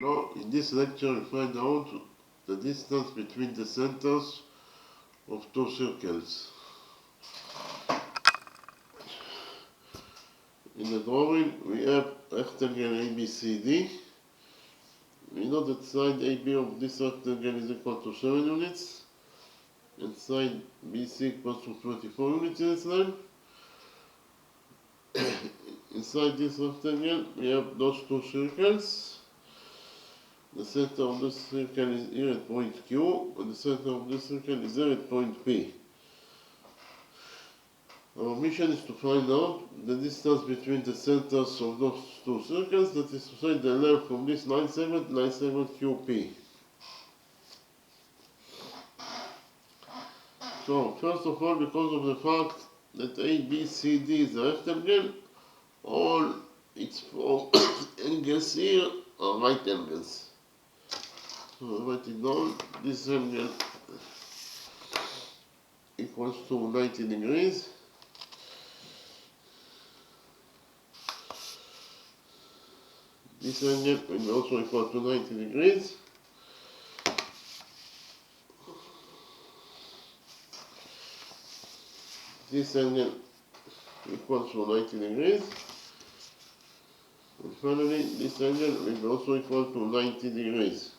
Now, in this lecture, we find out the distance between the centers of two circles. In the drawing, we have rectangle ABCD. We know that side AB of this rectangle is equal to 7 units, and side BC equals to 24 units in its length. Inside this rectangle, we have those two circles. The center of this circle is here at point Q, and the center of this circle is here at point P. Our mission is to find out the distance between the centers of those two circles, that is to say the length from this line segment QP. So, first of all, because of the fact that ABCD is a rectangle, all its four angles here are right angles. So write it down. This angle equals to 90 degrees. This angle will also equal to 90 degrees. This angle equals to 90 degrees. And finally, this angle will also equal to 90 degrees.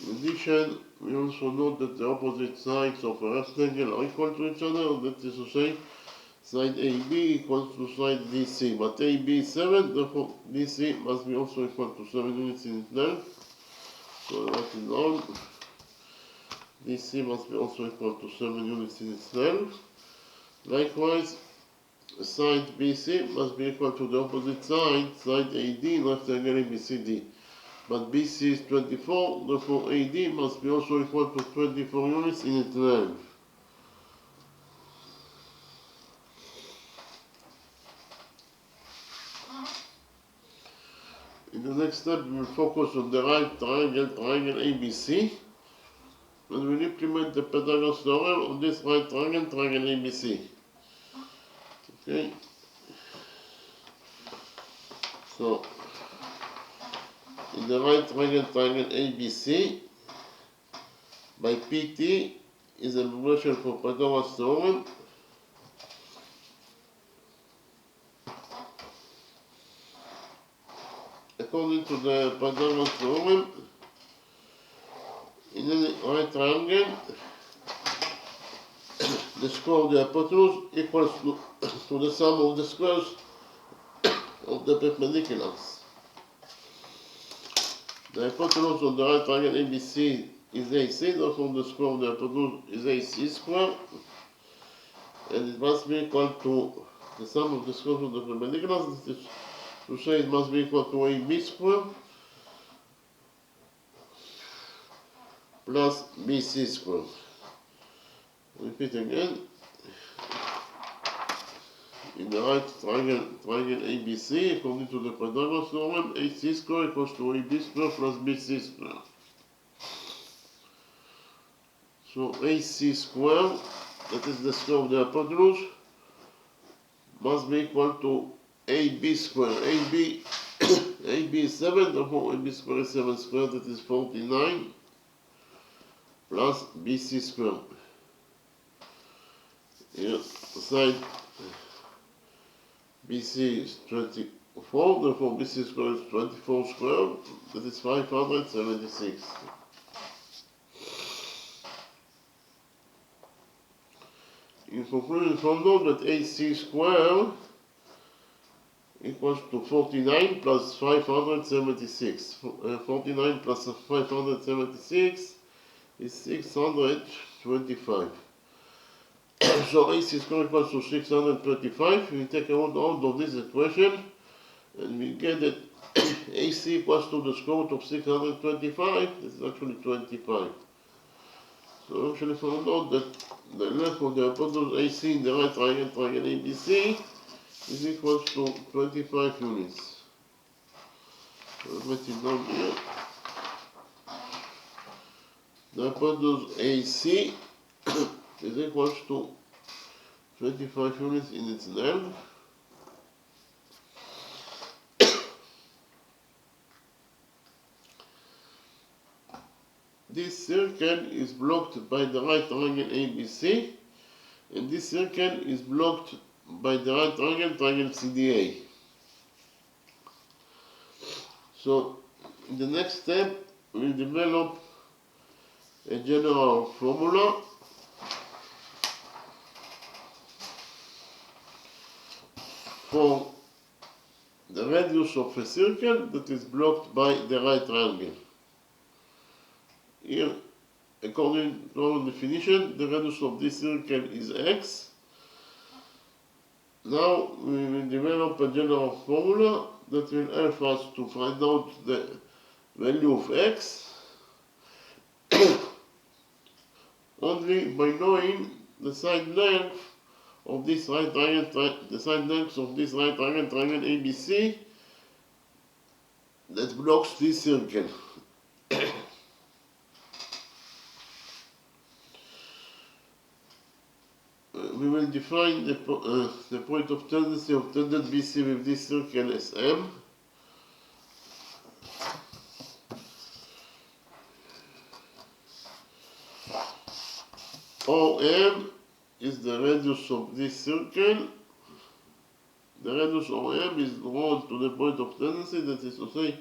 In addition, we also note that the opposite sides of a rectangle are equal to each other, that is to say, side AB equals to side DC, but AB is 7, therefore DC must be also equal to 7 units in its length. So write it down. DC must be also equal to 7 units in its length. Likewise, side BC must be equal to the opposite side, side AD in rectangle ABCD. But BC is 24, therefore AD must be also equal to 24 units in its length. In the next step, we will focus on the right triangle ABC, and we will implement the Pythagoras theorem on this right triangle ABC. Okay? So, in the right triangle ABC, by PT is a relation for Pythagoras theorem. According to the Pythagoras theorem, in any right triangle, the square of the hypotenuse equals to the sum of the squares of the perpendiculars. The hypotenuse of the right triangle ABC is AC, therefore the square of the hypotenuse is AC square, and it must be equal to the sum of the squares of the perpendiculars. This is to say it must be equal to AB square plus BC square. Repeat again. In the right triangle ABC, according to the Pythagoras theorem, AC square equals to AB square plus BC square. So AC square, that is the square of the hypotenuse, must be equal to AB square. AB is 7, therefore AB square is 7 squared, that is 49, plus BC square. Here, side BC is 24, therefore BC square is 24 squared, that is 576. In conclusion, we found out that AC square equals to 49 plus 576. 49 plus 576 is 625. So AC square equals to 625. We take out of this equation, and we get that AC equals to the square root of 625. This is actually 25. So we actually found out that the length of the hypotenuse AC in the right triangle ABC is equal to 25 units. So I'll write it down here. The hypotenuse AC is equal to 25 units in its length. this circle is blocked by the right triangle ABC, and this circle is blocked by the right triangle CDA. So in the next step, we'll develop a general formula for the radius of a circle that is blocked by the right triangle. Here, according to our definition, the radius of this circle is x. Now we will develop a general formula that will help us to find out the value of x only by knowing the side length of this right triangle, triangle ABC that blocks this circle. We will define the point of tendency of tangent BC with this circle as M. OM is the radius of this circle. The radius OM is drawn to the point of tendency, that is to say,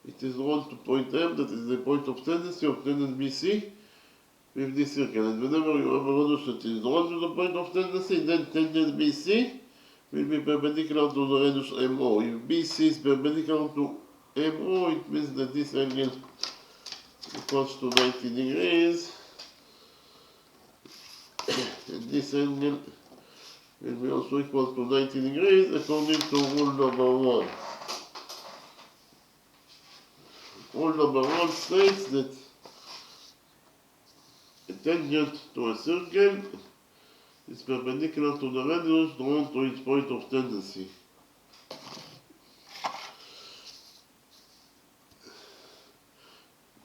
it is drawn to point M, that is the point of tendency of tangent BC with this circle. And whenever you have a radius that is drawn to the point of tendency, then tangent BC will be perpendicular to the radius MO. If BC is perpendicular to MO, it means that this angle equals to 90 degrees. And this angle will be also equal to 90 degrees according to rule number 1. Rule number 1 states that a tangent to a circle is perpendicular to the radius drawn to its point of tendency.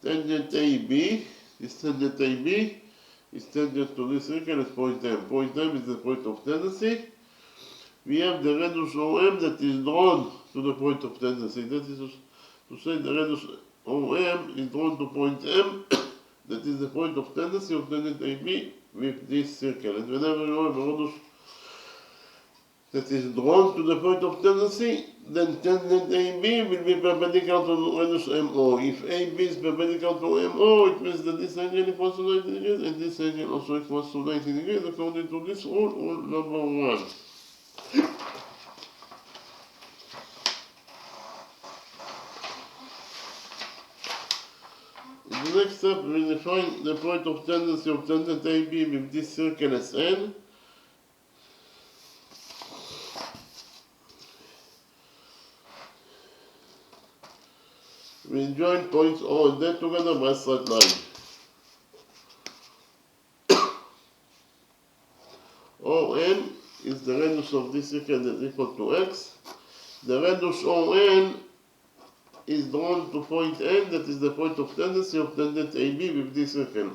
Tangent AB is tangent to this circle at point M. Point M is the point of tendency. We have the radius OM that is drawn to the point of tendency. That is to say, the radius OM is drawn to point M, that is the point of tendency of tangent AB with this circle. And whenever you have a radius that is drawn to the point of tendency, then tangent AB will be perpendicular to the radius MO. If AB is perpendicular to MO, it means that this angle equals to 90 degrees, and this angle also equals to 90 degrees according to this rule, rule number 1. In the next step, we will define the point of tendency of tangent AB with this circle as N. We join points O and D together by a straight line. ON is the radius of this circle that is equal to x. The radius ON is drawn to point N, that is the point of tendency of tangent AB with this circle.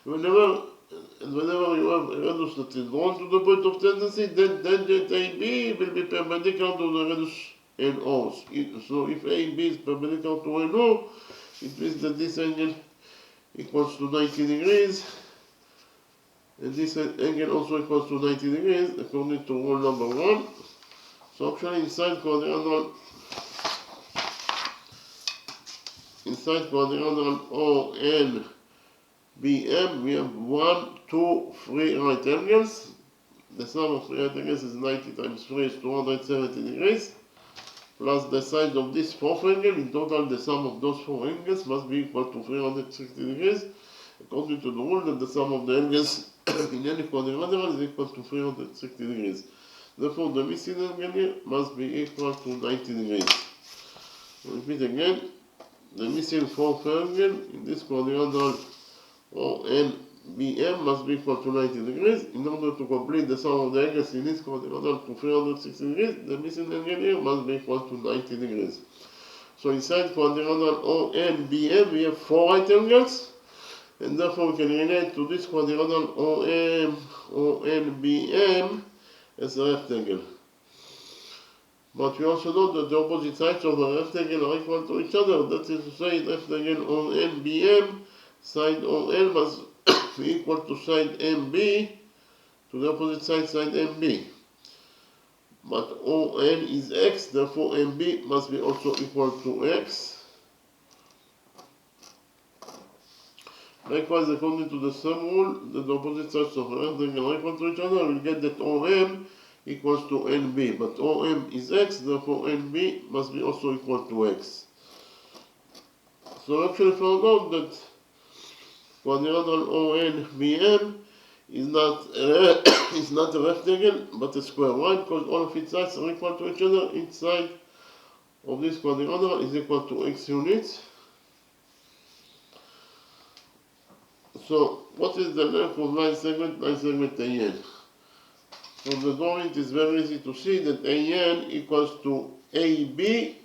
Whenever you have a radius that is drawn to the point of tendency, then tangent AB will be perpendicular to the radius NO. So if AB is perpendicular to NO, it means that this angle equals to 90 degrees, and this angle also equals to 90 degrees according to rule number 1. So actually inside quadrilateral ONBM we have 1, 2, 3 right angles. The sum of 3 right angles is 90 times 3 is 270 degrees. Plus the side of this fourth angle. In total, the sum of those 4 angles must be equal to 360 degrees, according to the rule that the sum of the angles in any quadrilateral is equal to 360 degrees. Therefore, the missing angle here must be equal to 90 degrees. Repeat again, the missing fourth angle in this quadrilateral ONBM must be equal to 90 degrees. In order to complete the sum of the angles in this quadrilateral to 360 degrees, the missing angle here must be equal to 90 degrees. So inside quadrilateral ONBM we have 4 right angles, and therefore we can relate to this quadrilateral ONBM as a rectangle. But we also know that the opposite sides of a rectangle are equal to each other. That is to say, rectangle ON BM, side ON must be equal to side MB, to the opposite side MB. But ON is X, therefore MB must be also equal to X. Likewise, according to the sum rule, that the opposite sides of a rectangle are equal to each other, we'll get that OM equals to NB. But OM is X, therefore NB must be also equal to X. So actually found out that quadrilateral ONBM is not is not a rectangle but a square. Why? Because all of its sides are equal to each other. Each side of this quadrilateral is equal to X units. So what is the length of line segment AN? From the drawing it is very easy to see that AN equals to AB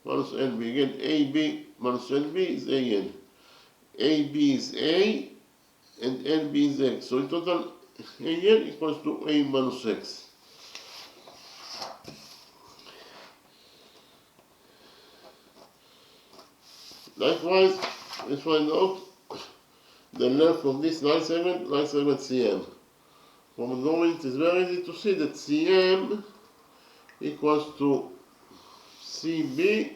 minus NB. Again, AB minus NB is AN. AB is A and NB is X. So in total, AN equals to A minus X. Likewise, let's find out the length of this line segment CM. From the drawing it is very easy to see that CM equals to CB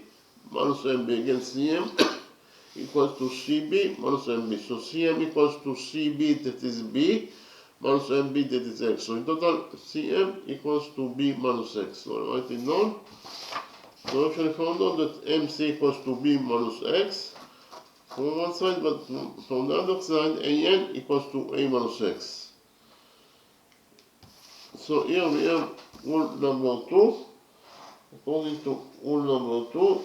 minus MB. Again, CM equals to CB minus MB. So CM equals to CB, that is B, minus MB, that is X. So in total, CM equals to B minus X. So I write it down. So actually found out that MC equals to B minus X from one side, but from the other side, AN equals to A minus X. So here we have rule number 2. According to rule number 2,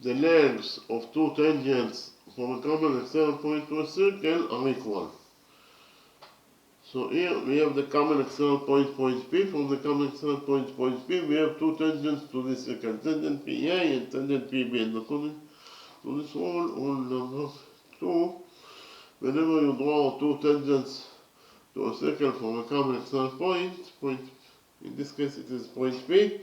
the lengths of two tangents from a common external point to a circle are equal. So here we have the common external point, point P. From the common external point, point P, we have two tangents to this circle, tangent PA and tangent PB. And according to this rule number 2, whenever you draw two tangents to a circle from a common external point, in this case it is point P,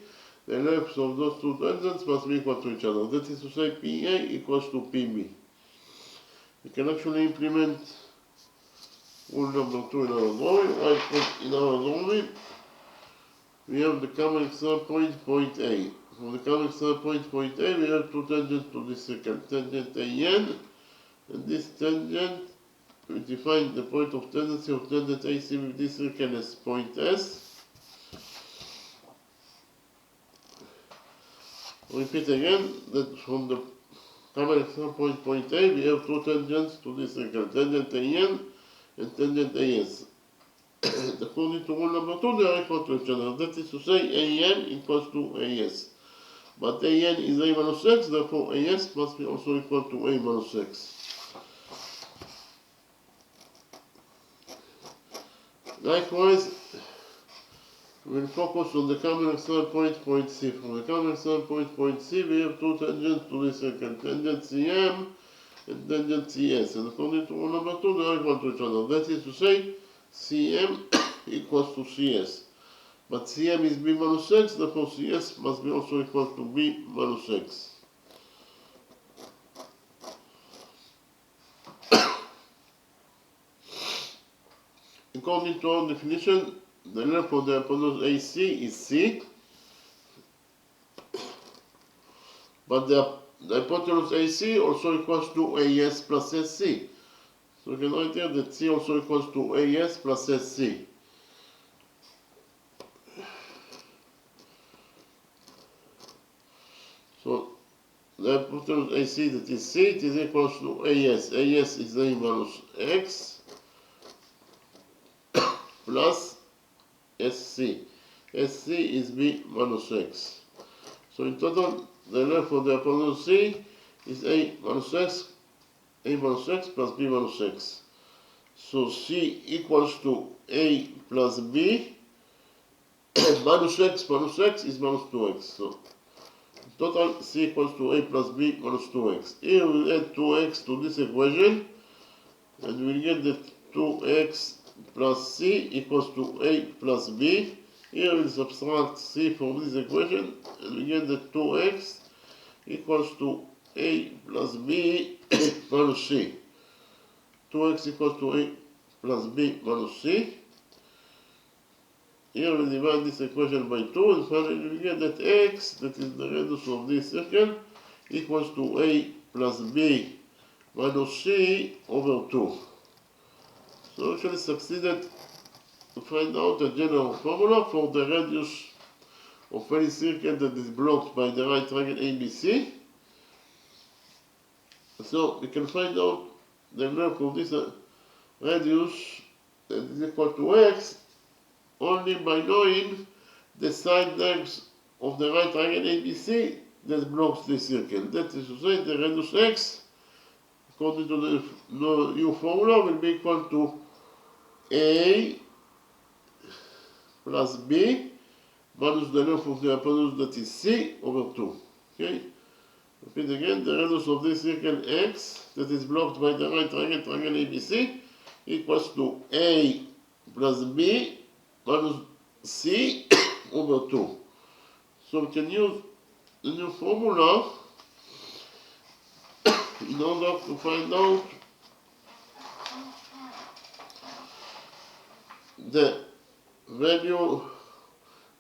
the lengths of those two tangents must be equal to each other. That is to say, PA equals to PB. We can actually implement rule number 2 in our drawing. Right, in our drawing, we have the common external point, point A. From the common external point, point A, we have two tangents to this circle, tangent AN, and this tangent, we define the point of tendency of tangent AC with this circle as point S. Repeat again that from the common external point, point A, we have two tangents to this circle, tangent AN and tangent AS. According to rule number 2, they are equal to each other. That is to say, AN equals to AS. But AN is A minus X, therefore AS must be also equal to A minus X. Likewise, we'll focus on the common external point, point C. From the common external point, point C, we have two tangents to this circle, tangent CM and tangent CS. And according to rule number 2, they are equal to each other. That is to say, CM equals to CS. But CM is B minus X, therefore CS must be also equal to B minus X. According to our definition, the length of the hypotenuse AC is C, but the hypotenuse AC also equals to AS plus SC. So we can write here that C also equals to AS plus SC. So the hypotenuse AC, that is C, it is equals to AS. AS is A minus X plus SC. SC is B minus X. So in total, the length of the hypotenuse C is A minus X plus B minus X. So C equals to A plus B minus X is minus 2X. So in total, C equals to A plus B minus 2X. Here we add 2X to this equation. and we'll get that 2x plus c equals to a plus b. Here we'll subtract c from this equation, and we get that 2x equals to a plus b minus c. 2x equals to a plus b minus c. Here we divide this equation by 2, and finally we get that x, that is the radius of this circle, equals to a plus b minus c over 2. So we actually succeeded to find out a general formula for the radius of any circle that is blocked by the right triangle ABC. So we can find out the length of this radius that is equal to x only by knowing the side lengths of the right triangle ABC that blocks this circle. That is to say, the radius x, according to the new formula, will be equal to a plus b minus the length of the hypotenuse, that is c, over 2. Okay? Repeat again, the radius of this circle x that is blocked by the right triangle ABC equals to a plus b minus c over 2. So we can use the new formula in order to find out the value,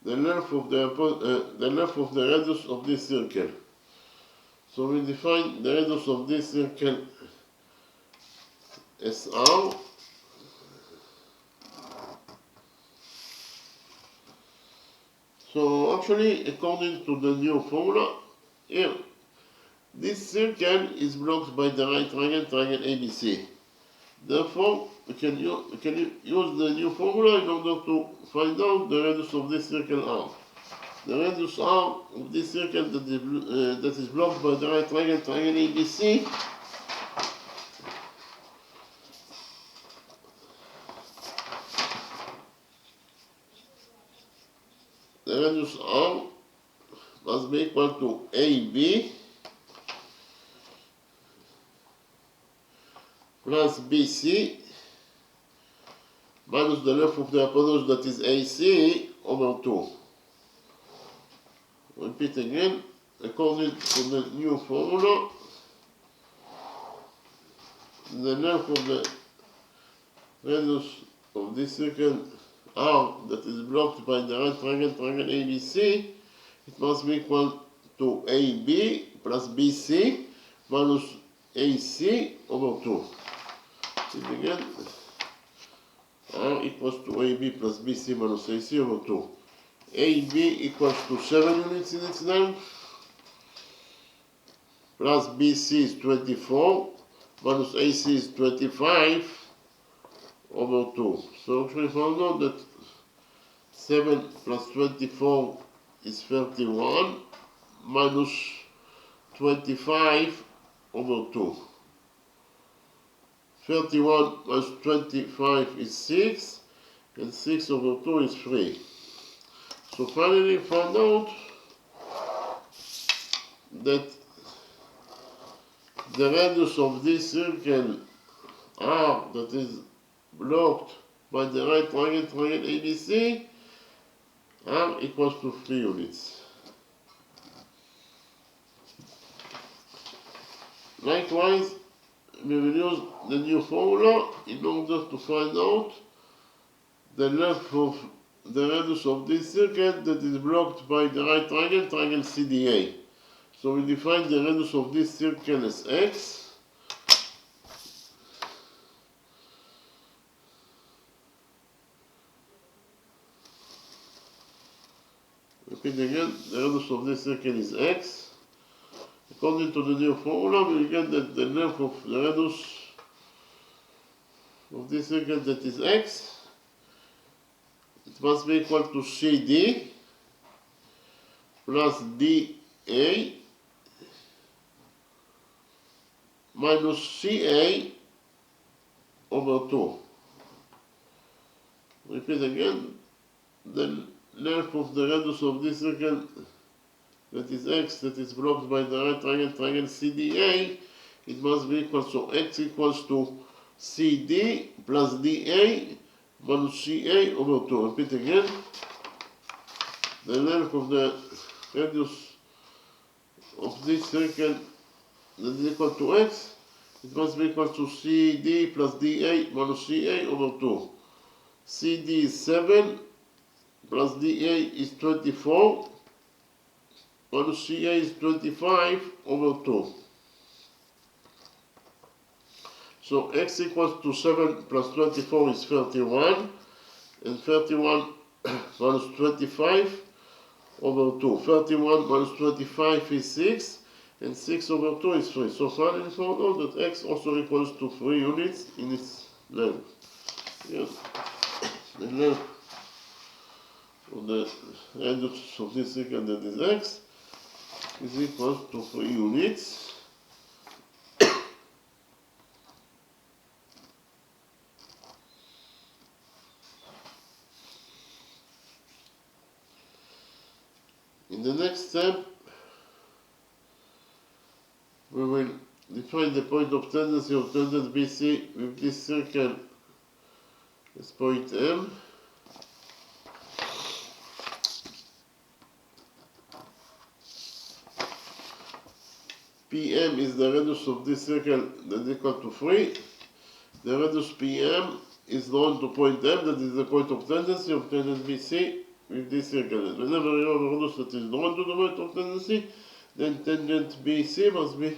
the length of the radius of this circle. So we define the radius of this circle as r. So actually, according to the new formula, here, this circle is blocked by the right triangle ABC. Therefore, we can use the new formula in order to find out the radius of this circle r. The radius r of this circle that is blocked by the right triangle ABC the radius r must be equal to AB plus BC minus the length of the hypotenuse, that is AC, over 2. Repeat again, according to the new formula, the length of the radius of this circle r that is blocked by the right triangle ABC, it must be equal to AB plus BC minus AC over 2. Repeat again, r equals to AB plus BC minus AC over 2. AB equals to 7 units in its length, plus BC is 24, minus AC is 25 over 2. So actually found out that 7 plus 24 is 31, minus 25 over 2. 31 plus 25 is 6, and 6 over 2 is 3. So finally found out that the radius of this circle r that is blocked by the right triangle ABC, r equals to 3 units. Likewise, we will use the new formula in order to find out the length of the radius of this circle that is blocked by the right triangle CDA. So we define the radius of this circle as x. Repeat again, the radius of this circle is x. According to the new formula, we get that the length of the radius of this circle that is x, it must be equal to CD plus DA minus CA over 2. Repeat again, the length of the radius of this circle that is x, that is blocked by the right triangle CDA, it must be equal to x equals to CD plus DA minus CA over 2. Repeat again. The length of the radius of this circle that is equal to x, it must be equal to CD plus DA minus CA over 2. CD is 7 plus DA is 24 minus CA is 25 over 2. So x equals to 7 plus 24 is 31, and 31 minus 25 over 2. 31 minus 25 is 6, and 6 over 2 is 3. So finally we found out that x also equals to 3 units in its length. Yes. The length of the radius of this circle that is x is equal to 3 units. In the next step, we will define the point of tendency of tangent BC with this circle as point M. PM is the radius of this circle that is equal to 3. The radius PM is drawn to point M, that is the point of tendency of tangent BC with this circle. And whenever you have a radius that is drawn to the point of tendency, then tangent BC must be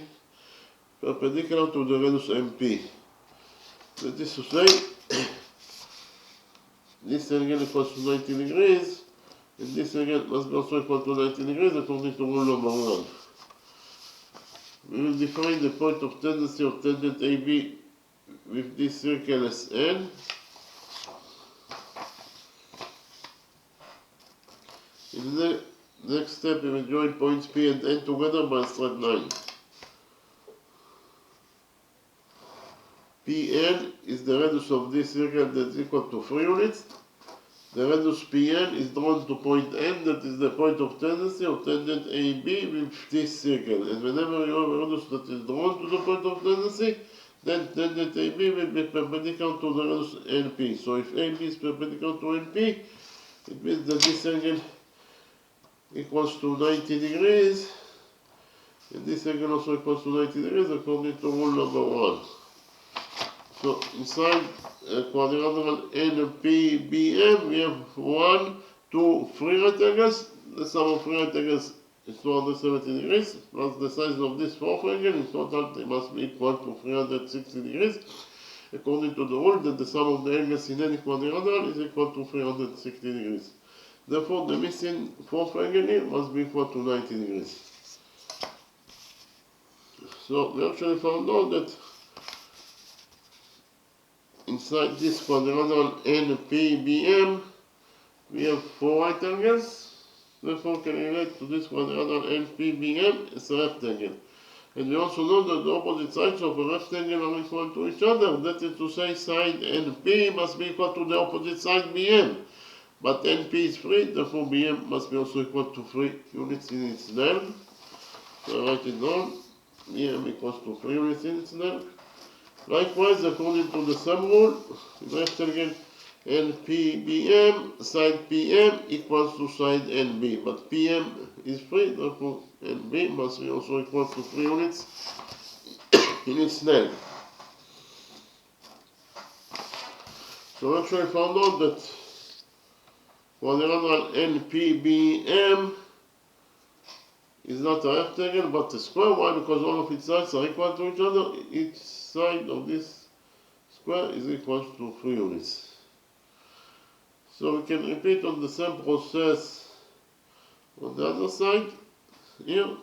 perpendicular to the radius MP. That is to say, this angle equals to 90 degrees, and this angle must be also equal to 90 degrees according to rule number 1. We will define the point of tendency of tangent AB with this circle as N. In the next step, we will join points P and N together by a straight line. Pn is the radius of this circle that is equal to 3 units. The radius Pn is drawn to point N, that is the point of tendency of tangent AB with this circle. And whenever you have a radius that is drawn to the point of tendency, then tangent AB will be perpendicular to the radius NP. So if AB is perpendicular to NP, it means that this angle equals to 90 degrees, and this angle also equals to 90 degrees according to rule number 1. So inside quadrilateral NPBM, we have 1, 2, 3 right angles. The sum of 3 right angles is 270 degrees, plus the size of this fourth angle. In total, they must be equal to 360 degrees, according to the rule that the sum of the angles in any quadrilateral is equal to 360 degrees. Therefore, the missing fourth angle here must be equal to 90 degrees. So we actually found out that inside this quadrilateral NPBM, we have 4 right angles. Therefore, can relate to this quadrilateral NPBM as a rectangle. And we also know that the opposite sides of a rectangle are equal to each other. That is to say, side NP must be equal to the opposite side BM. But NP is 3, therefore BM must be also equal to 3 units in its length. So I write it down. BM equals to 3 units in its length. Likewise, according to the sum rule, rectangle NPBM, side PM equals to side NB. But PM is 3, therefore NB must be also equal to 3 units in its length. So actually I found out that quadrilateral NPBM is not a rectangle but a square. Why? Because all of its sides are equal to each other. Each side of this square is equal to 3 units. So we can repeat on the same process on the other side here,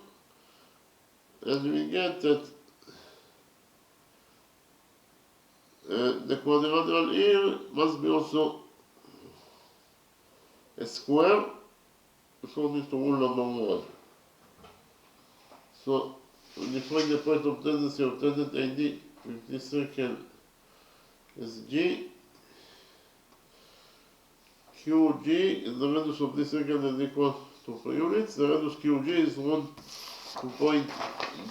and we get that the quadrilateral here must be also a square according to rule number 1. So we define the point of tendency of tangent AD with this circle as G. QG is the radius of this circle that is equal to 3 units. The radius QG is 1 to point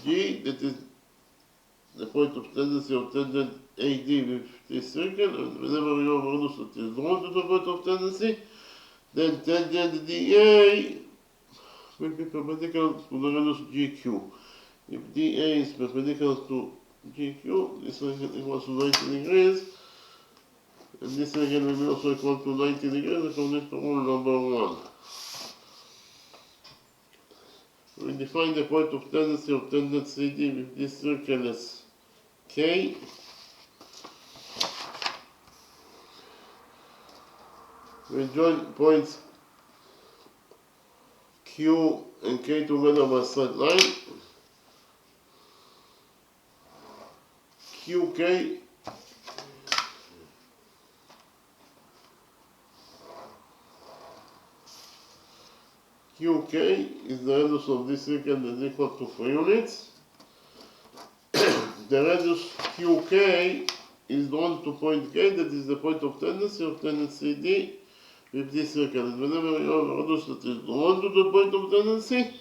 G, that is the point of tendency of tangent AD with this circle, and whenever we have a radius that is drawn to the point of tendency, then tangent DA will be perpendicular to the radius GQ. If DA is perpendicular to GQ, this angle equals to 90 degrees, and this angle will be also equal to 90 degrees according to rule number 1. We define the point of tendency of tangent CD with this circle as K. We join points Q and K together by straight line. QK is the radius of this circle that is equal to 3 units. The radius QK is drawn to point K, that is the point of tendency of tangent CD with this circle. And whenever you have a radius that is drawn to the point of tendency,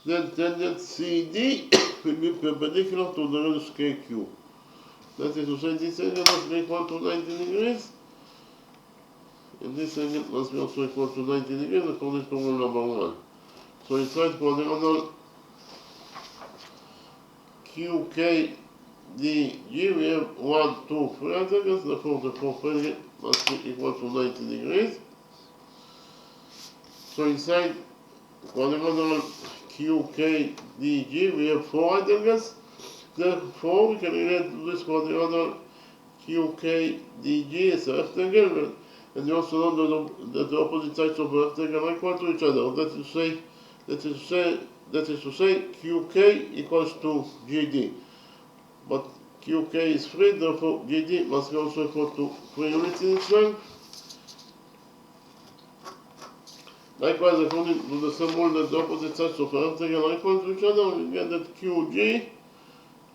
then tangent CD will be perpendicular to the radius KQ. That is to say, this angle must be equal to 90 degrees, and this angle must be also equal to 90 degrees according to rule number 1. So inside quadrangle QKDG we have 1, 2, 3 angles, therefore the fourth angle must be equal to 90 degrees. So inside quadrangle QKDG we have 4 angles, therefore we can relate to this quadrangle QKDG as a rectangle, and you also know that the opposite sides of a rectangle are equal to each other. That is to say QK equals to GD. But QK is 3, therefore GD must be also equal to 3 units in its length. Likewise, according to the same rule that the opposite sides of a rectangle are equal to each other, we get that QG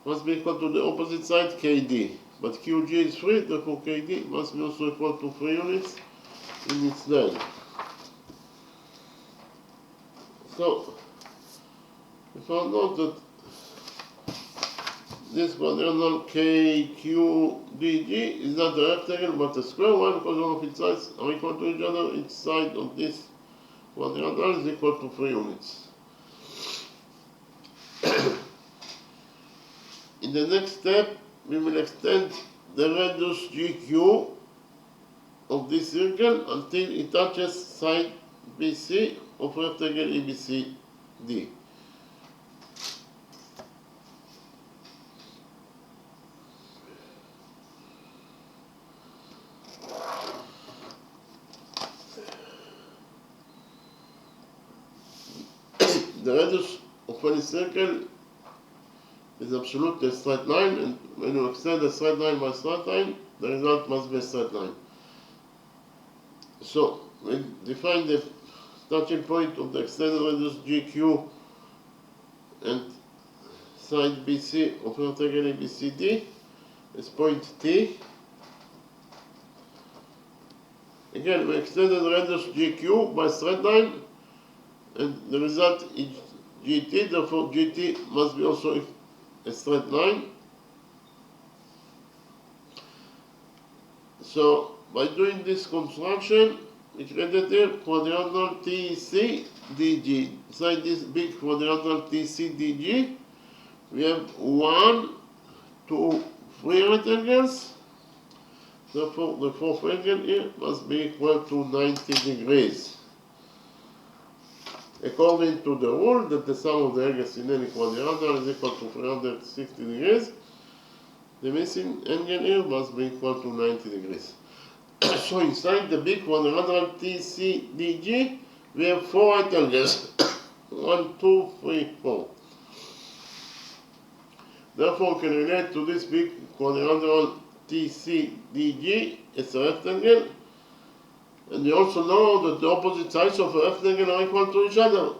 must be equal to the opposite side KD. But QG is 3, therefore KD must be also equal to 3 units in its length. So, we found out that this quadrangle KQDG is not a rectangle but a square. Why? Because all of its sides are equal to each other. Each side of this quadrangle is equal to 3 units. In the next step, we will extend the radius GQ of this circle until it touches side BC of rectangle ABCD. The radius of any circle is absolutely a straight line, and when you extend a straight line by straight line, the result must be a straight line. So, we define the touching point of the extended radius GQ and side BC of rectangle ABCD is point T. Again, we extended the radius GQ by straight line, and the result is GT, therefore GT must be also a straight line. So, by doing this construction, we created a quadrangle TCDG. Inside this big quadrangle TCDG, we have 1, 2, 3 rectangles. Therefore, the fourth angle here must be equal to 90 degrees. According to the rule that the sum of the angles in any quadrangle is equal to 360 degrees, the missing angle here must be equal to 90 degrees. So inside the big quadrangle TCDG, we have 4 rectangles. 1, 2, 3, 4. Therefore, we can relate to this big quadrangle TCDG as a rectangle. And we also know that the opposite sides of a rectangle are equal to each other.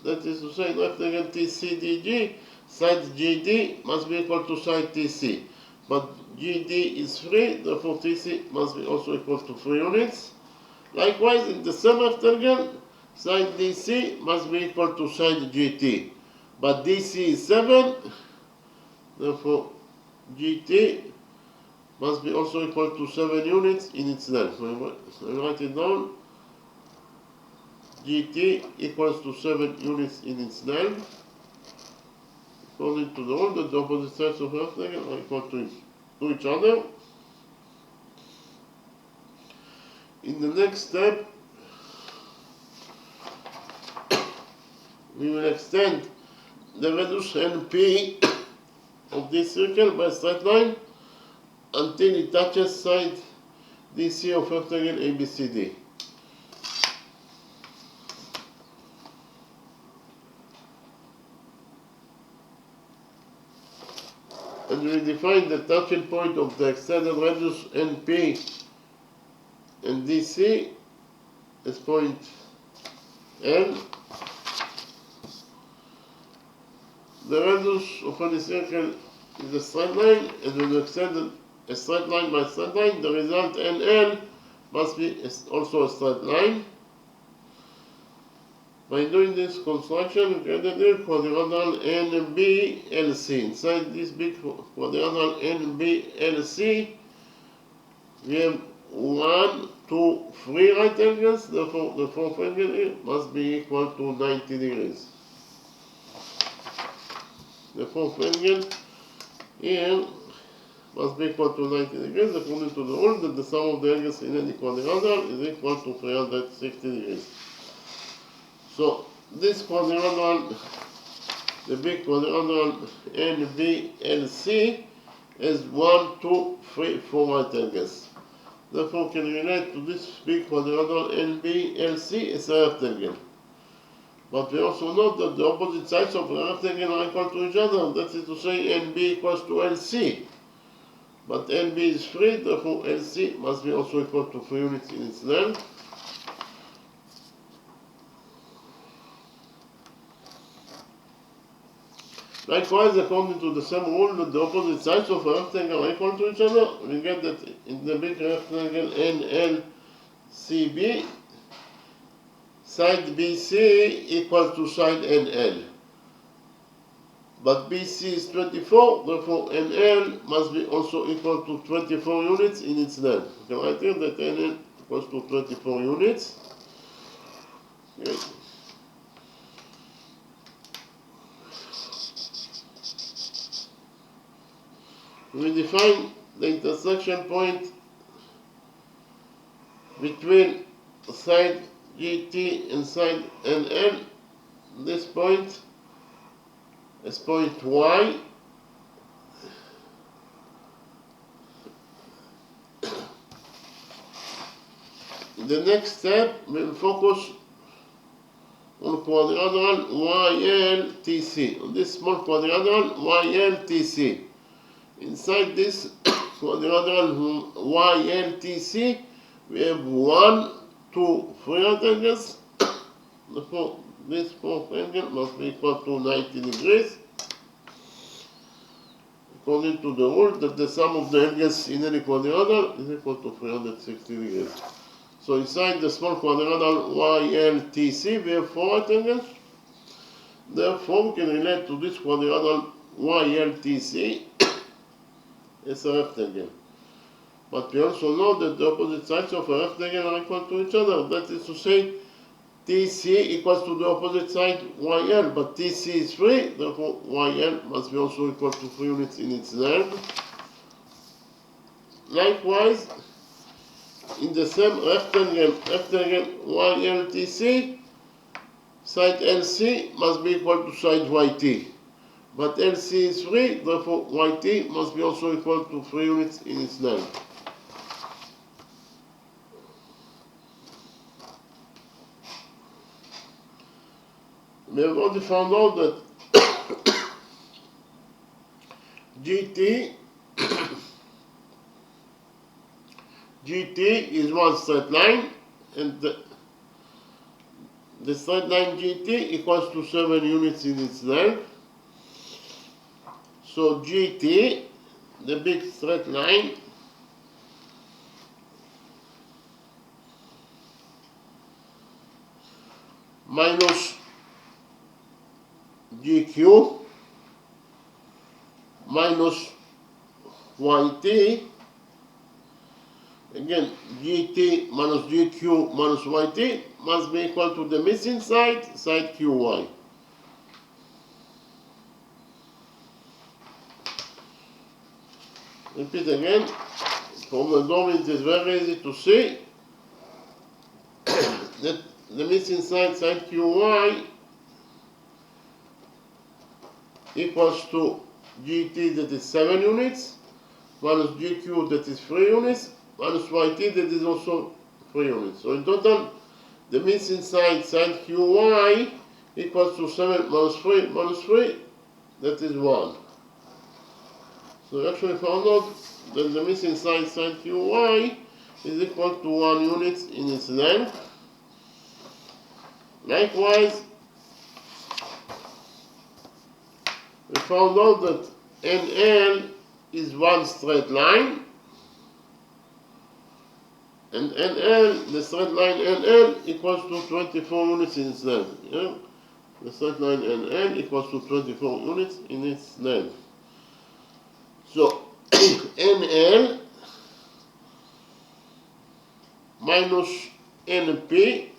That is to say, rectangle TCDG, side GD must be equal to side TC. But GD is 3, therefore TC must be also equal to 3 units. Likewise, in the same rectangle, side DC must be equal to side GT. But DC is 7, therefore GT must be also equal to 7 units in its length. So I write it down. GT equals to 7 units in its length. According to the rule that the opposite sides of a rectangle are equal to each other. In the next step, we will extend the radius NP of this circle by a straight line until it touches side DC of rectangle ABCD. And we define the touching point of the extended radius NP and DC as point L. The radius of any circle is a straight line, and when you extend a straight line by straight line, the result NL must be also a straight line. By doing this construction, we create a quadrilateral NBLC. Inside this big quadrilateral NBLC, we have 1, 2, 3 right angles. Therefore, the fourth angle here must be equal to 90 degrees. The fourth angle here must be equal to 90 degrees according to the rule that the sum of the angles in any quadrilateral is equal to 360 degrees. So this quadrilateral, the big quadrilateral NBLC, is 1, 2, 3, 4 right angles. Therefore, can relate to this big quadrilateral NBLC as a rectangle. But we also know that the opposite sides of a rectangle are equal to each other. That is to say, NB equals to LC. But NB is 3, therefore LC must be also equal to 3 units in its length. Likewise, according to the same rule that the opposite sides of a rectangle are equal to each other, we get that in the big rectangle NLCB, side BC equals to side NL. But BC is 24, therefore NL must be also equal to 24 units in its length. You can write here that NL equals to 24 units. Okay. We define the intersection point between side GT and side NL. This point is point Y. In the next step, we'll focus on quadrilateral YLTC, on this small quadrilateral YLTC. Inside this quadrilateral YLTC, we have 1, 2, 3 rectangles. Therefore, this fourth angle must be equal to 90 degrees. According to the rule that the sum of the angles in any quadrilateral is equal to 360 degrees. So inside the small quadrilateral YLTC, we have 4 rectangles. Therefore, we can relate to this quadrilateral YLTC as a rectangle. But we also know that the opposite sides of a rectangle are equal to each other. That is to say, TC equals to the opposite side YL, but TC is 3, therefore YL must be also equal to 3 units in its length. Likewise, in the same rectangle YLTC, side LC must be equal to side YT. But LC is 3, therefore YT must be also equal to 3 units in its length. We have already found out that GT is one straight line, and the straight line GT equals to 7 units in its length. So GT, the big straight line, minus GQ minus YT, again, GT minus GQ minus YT must be equal to the missing side, side QY. Repeat again. From the DOM it is very easy to see that the missing side, side QY, equals to GT, that is 7 units, minus GQ, that is 3 units, minus YT, that is also 3 units. So in total, the missing side, side QY, equals to 7 minus 3, that is 1. So we actually found out that the missing side, side QY, is equal to 1 unit in its length. Likewise, we found out that NL is one straight line, and NL, the straight line NL, equals to 24 units in its length. Yeah? The straight line NL equals to 24 units in its length. So NL minus NP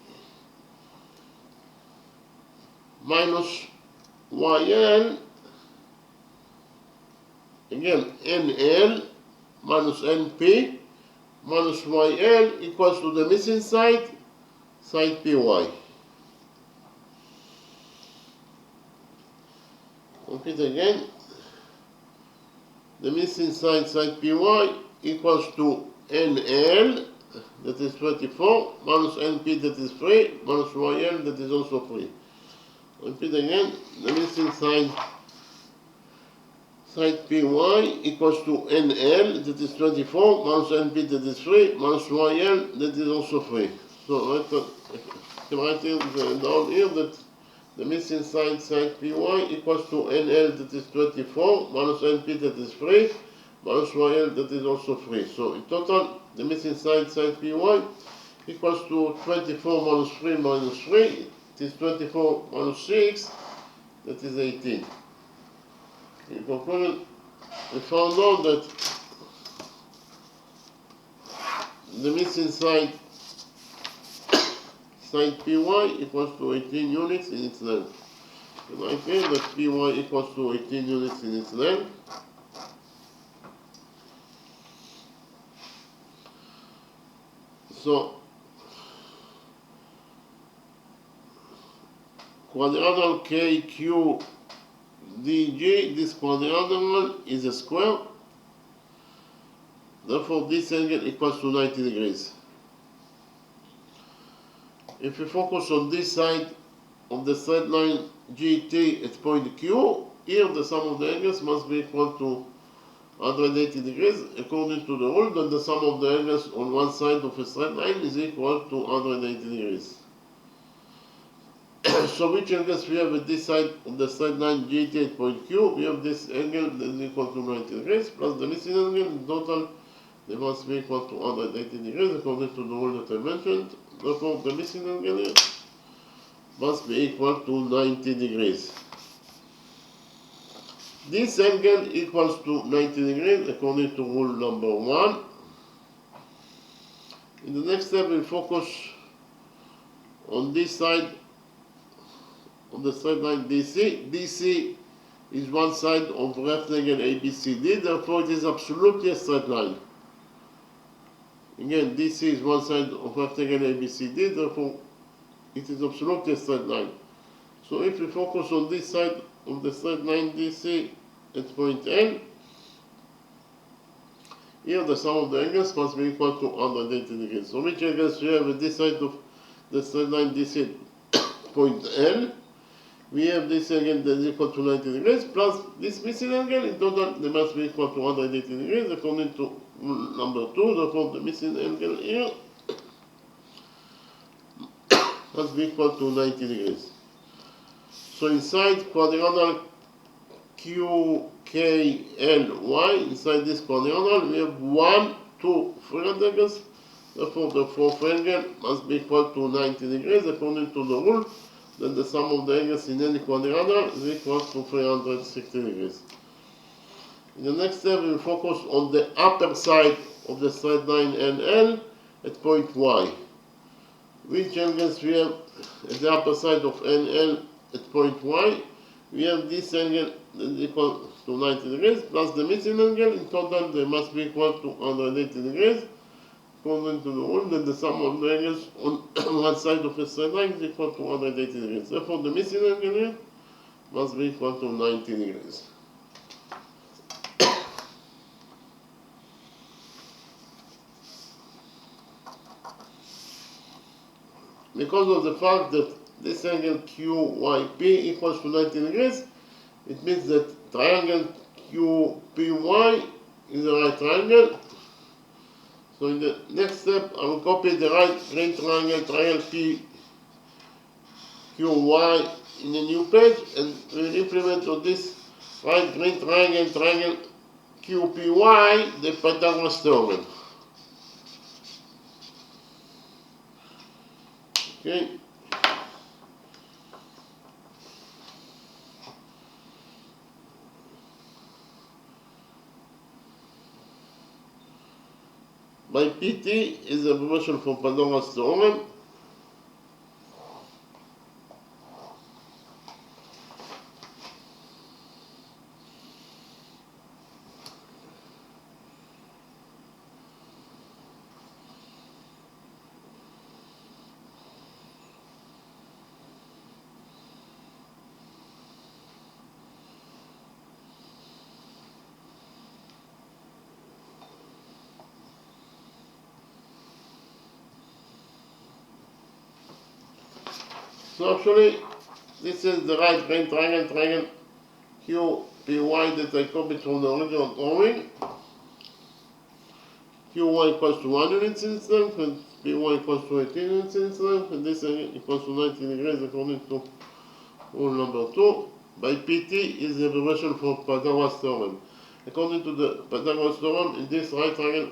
minus YL, again NL minus NP minus YL equals to the missing side, side PY. Repeat again. The missing side, side PY, equals to NL, that is 24, minus NP, that is 3, minus YL, that is also 3. Repeat again. The missing side, side PY, equals to NL, that is 24, minus NP, that is 3, minus YL, that is also 3. So write down here that the missing side, side PY, equals to NL, that is 24, minus NP, that is 3, minus YL, that is also 3. So in total, the missing side, side PY, equals to 24 minus 3 minus 3, it is 24 minus 6, that is 18. In conclusion, we found out that the missing side, side PY, equals to 18 units in its length. And I feel that PY equals to 18 units in its length. So quadrangle KQDG, this quadrangle is a square. Therefore, this angle equals to 90 degrees. If we focus on this side of the straight line GT at point Q, here the sum of the angles must be equal to 180 degrees according to the rule that the sum of the angles on one side of a straight line is equal to 180 degrees. So which angles we have at this side of the straight line GT at point Q? We have this angle that is equal to 90 degrees plus the missing angle. In total, they must be equal to 180 degrees according to the rule that I mentioned. Therefore, the missing angle here must be equal to 90 degrees. This angle equals to 90 degrees according to rule number 1. In the next step, we focus on this side of the straight line DC. DC is one side of rectangle ABCD, therefore it is absolutely a straight line. Again, DC is one side of rectangle ABCD, therefore it is absolutely a straight line. So if we focus on this side of the straight line DC at point N, here the sum of the angles must be equal to 180 degrees. So which angles we have at this side of the straight line DC at point N? We have this angle that is equal to 90 degrees plus this missing angle. In total, they must be equal to 180 degrees according to rule number 2. Therefore, the missing angle here must be equal to 90 degrees. So inside quadrangle QKLY, inside this quadrangle, we have 1, 2, 3 angles. Therefore, the fourth angle must be equal to 90 degrees according to the rule that the sum of the angles in any quadrangle is equal to 360 degrees. In the next step, we will focus on the upper side of the straight line NL at point Y. Which angles we have at the upper side of NL at point Y? We have this angle that is equal to 90 degrees plus the missing angle. In total, they must be equal to 180 degrees. According to the rule that the sum of the angles on one side of a straight line is equal to 180 degrees. Therefore, the missing angle here must be equal to 90 degrees. Because of the fact that this angle QYP equals to 90 degrees, it means that triangle QPY is a right triangle. So in the next step, I will copy the right green triangle, triangle PQY in a new page, and we will implement on this right green triangle, triangle QPY, the Pythagoras theorem. Okay. My PT is a promotion from Pythagoras theorem. So actually, this is the right green triangle, triangle QPY that I copied from the original drawing. QY equals to 1 unit since length, and PY equals to 18 units since length, and this equals to 90 degrees according to rule number 2. By PT is the abbreviation for Pythagoras theorem. According to the Pythagoras theorem, in this right triangle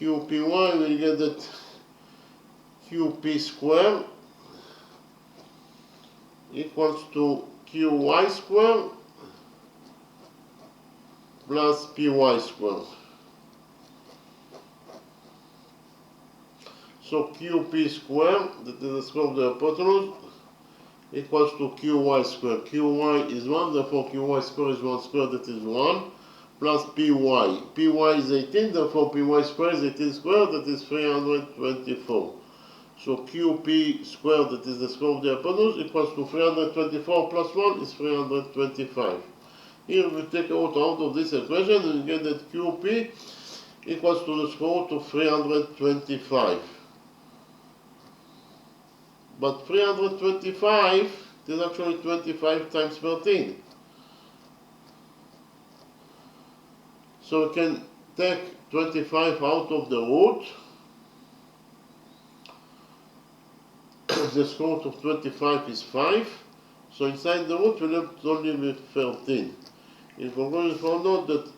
QPY, we get that QP squared equals to QY squared plus PY squared. So QP squared, that is the square of the hypotenuse, equals to QY squared. QY is 1, therefore QY squared is 1 squared, that is 1, plus PY. PY is 18, therefore PY squared is 18 squared, that is 324. So QP squared, that is the square of the hypotenuse, equals to 324 plus 1 is 325. Here we take out of this equation and we get that QP equals to the square root of 325. But 325 is actually 25 times 13. So we can take 25 out of the root. The square root of 25 is 5. So inside the root we left only with 13. In conclusion, we found out that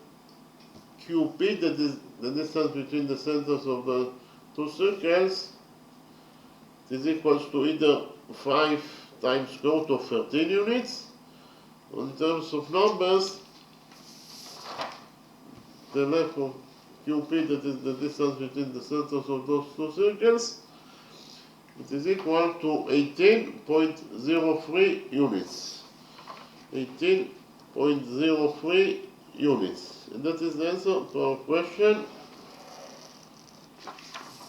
QP, that is the distance between the centers of the two circles, is equals to either 5 times square root of 13 units. In terms of numbers, the length of QP, that is the distance between the centers of those two circles, it is equal to 18.03 units. 18.03 units. And that is the answer to our question.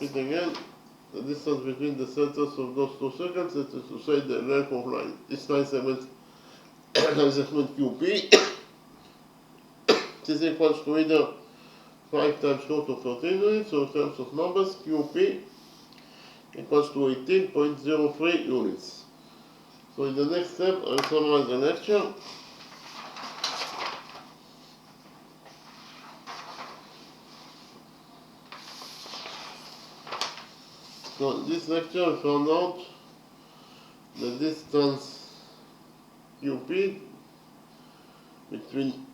Repeat again. The distance between the centers of those two circles, that is to say the length of line, this line segment, line segment QP, it is equals to either 5 times square root of 13 units, so in terms of numbers, QP equals to 18.03 units. So in the next step, I'll summarize the lecture. So in this lecture, I found out the distance QP between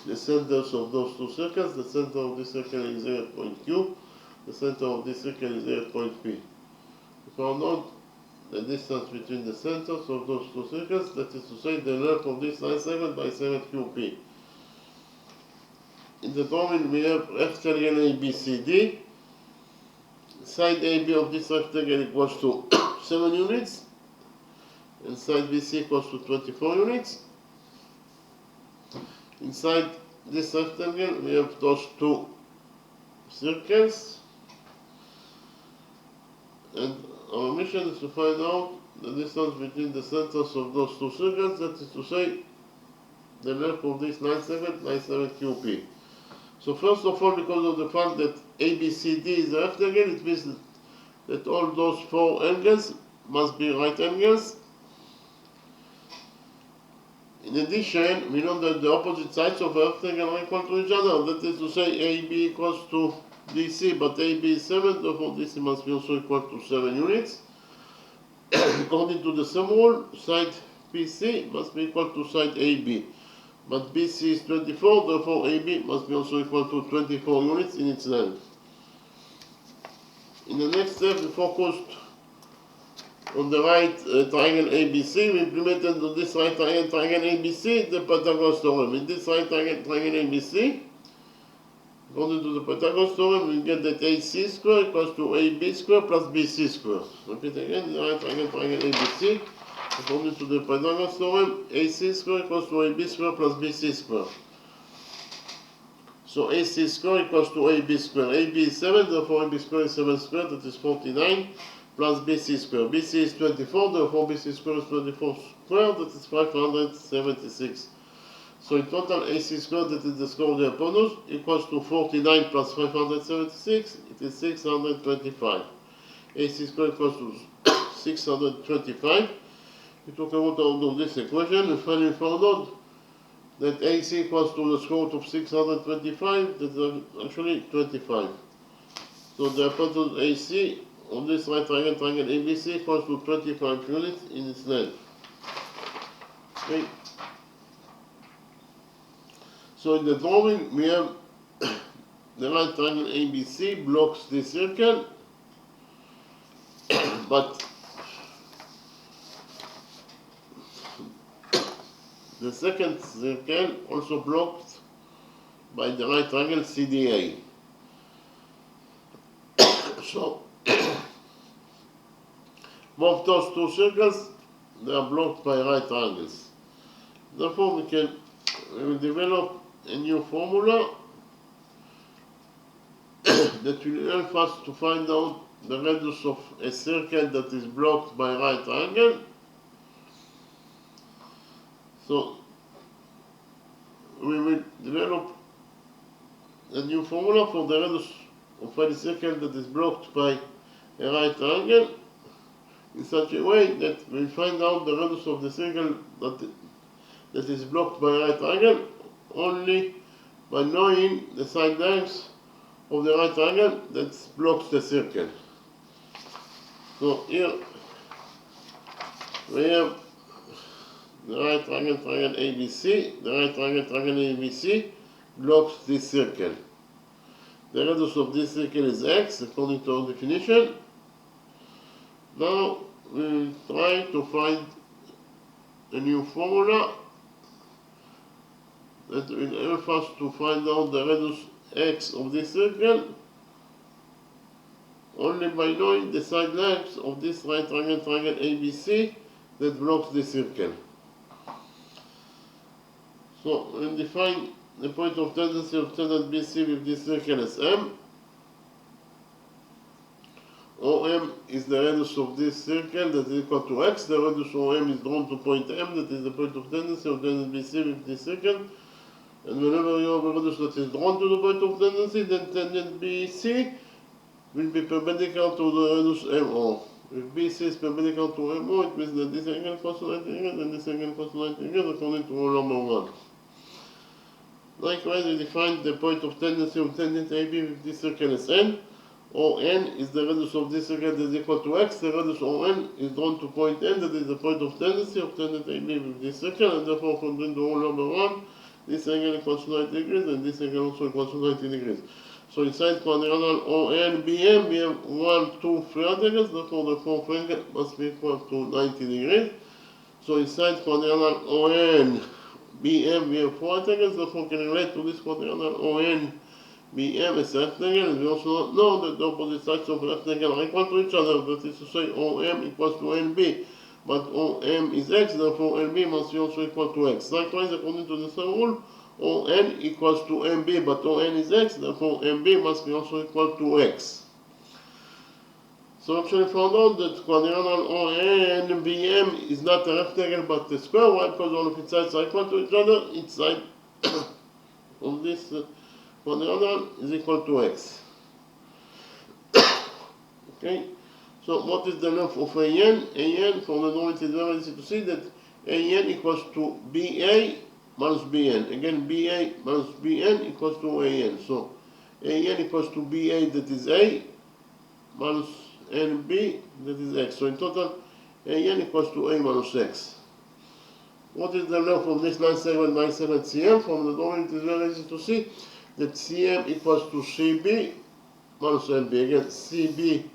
the centers of those two circles. The center of this circle is 0.Q, the center of this circle is 0.P. We found out the distance between the centers of those two circles, that is to say the length of this line segment by segment QP. in the drawing we have rectangle ABCD. Side AB of this rectangle equals to 7 units, and side BC equals to 24 units. Inside this rectangle we have those two circles, and our mission is to find out the distance between the centers of those two circles, that is to say, the length of this line segment, line segment QP. So first of all, because of the fact that ABCD is a rectangle, it means that all those four angles must be right angles. In addition, we know that the opposite sides of a rectangle are equal to each other. That is to say, AB equals to DC, but AB is 7, therefore DC must be also equal to 7 units. According to the sum rule, side BC must be equal to side AB. But BC is 24, therefore AB must be also equal to 24 units in its length. In the next step, we focused on the right triangle ABC. We implemented on this right triangle ABC the Pythagoras theorem. In this right triangle ABC, according to the Pythagoras theorem, we get that AC square equals to AB square plus BC square. Repeat again, the right triangle ABC. According to the Pythagoras theorem, AC square equals to AB square plus BC square. So AC square equals to AB square. AB is 7, therefore AB square is 7 squared, that is 49, plus BC square. BC is 24, therefore BC square is 24 squared, that is 576. So in total, AC squared, that is the square of the hypotenuse, equals to 49 plus 576, it is 625. AC squared equals to 625. We took a root out of this equation and finally found out that AC equals to the square root of 625, that is actually 25. So the hypotenuse AC on this right triangle ABC equals to 25 units in its length. Okay. So in the drawing we have the right triangle ABC blocks this circle, but the second circle also blocked by the right triangle CDA. So both those two circles, they are blocked by right triangles. Therefore we will develop a new formula that will help us to find out the radius of a circle that is blocked by right triangle. So we will develop a new formula for the radius of any circle that is blocked by a right triangle in such a way that we find out the radius of the circle that is blocked by a right triangle only by knowing the side lengths of the right triangle that blocks the circle. So here we have the right triangle ABC. The right triangle ABC blocks this circle. The radius of this circle is x, according to our definition. Now we will try to find a new formula that will help us to find out the radius x of this circle only by knowing the side lengths of this right triangle ABC that blocks the circle. So we'll define the point of tendency of tangent BC with this circle as M. OM is the radius of this circle that is equal to x. The radius OM is drawn to point M, that is the point of tendency of tangent BC with this circle. And whenever you have a radius that is drawn to the point of tendency, then tangent BC will be perpendicular to the radius MO. If BC is perpendicular to MO, it means that this angle equals to 90 degrees and this angle equals to 90 degrees according to rule number 1. Likewise, we define the point of tendency of tangent AB with this circle as N. ON is the radius of this circle that is equal to x. The radius ON is drawn to point N, that is the point of tendency of tangent AB with this circle, and therefore according to rule number 1, this angle equals to 90 degrees and this angle also equals to 90 degrees. So inside quadrilateral ON BM, we have 1, 2 third angles, therefore the fourth angle must be equal to 90 degrees. So inside quadrilateral ON BM, we have 4 rectangles, therefore can relate to this quadrilateral ON. BM is a rectangle, and we also know that the opposite sides of a rectangle are equal to each other, that is to say OM equals to NB. But OM is X, therefore NB must be also equal to X. Likewise, according to the same rule, ON equals to MB, but ON is X, therefore MB must be also equal to X. So actually found out that quadrilateral ON BM is not a rectangle but a square. Why? Because all of its sides are equal to each other. Each side of this quadrilateral is equal to X. Okay. So what is the length of AN? AN, from the drawing, it is very easy to see that AN equals to BA minus BN. Again, BA minus BN equals to AN. So AN equals to BA, that is A, minus NB, that is X. So in total, AN equals to A minus X. What is the length of this line segment by segment CM? From the drawing, it is very easy to see that CM equals to CB minus NB. Again, CB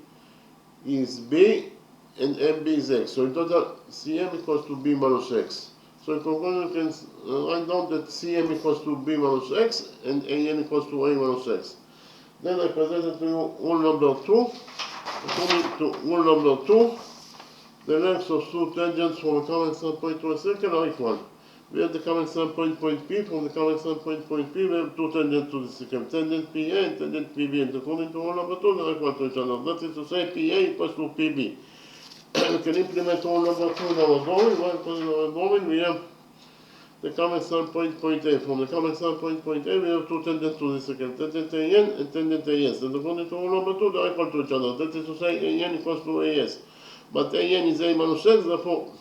is B and MB is X. So in total, CM equals to B minus X. So in conclusion, you can write down that CM equals to B minus X and AN equals to A minus X. Then I presented to you rule number 2. According to rule number 2, the lengths of two tangents from a common standpoint to a circle are equal. We have the common standpoint point P. From the common standpoint point P, we have two tangents to the circle, tangent PA and tangent PB. And according to rule number 2, they are equal to each other. That is to say, PA equals to PB. We can implement rule number 2 in our drawing. Well, because in our drawing, we have the common standpoint point A. From the common standpoint point A, we have two tangents to the circle, tangent AN and tangent AS. And according to rule number 2, they are equal to each other. That is to say, AN equals to AS. But AN is A minus X, therefore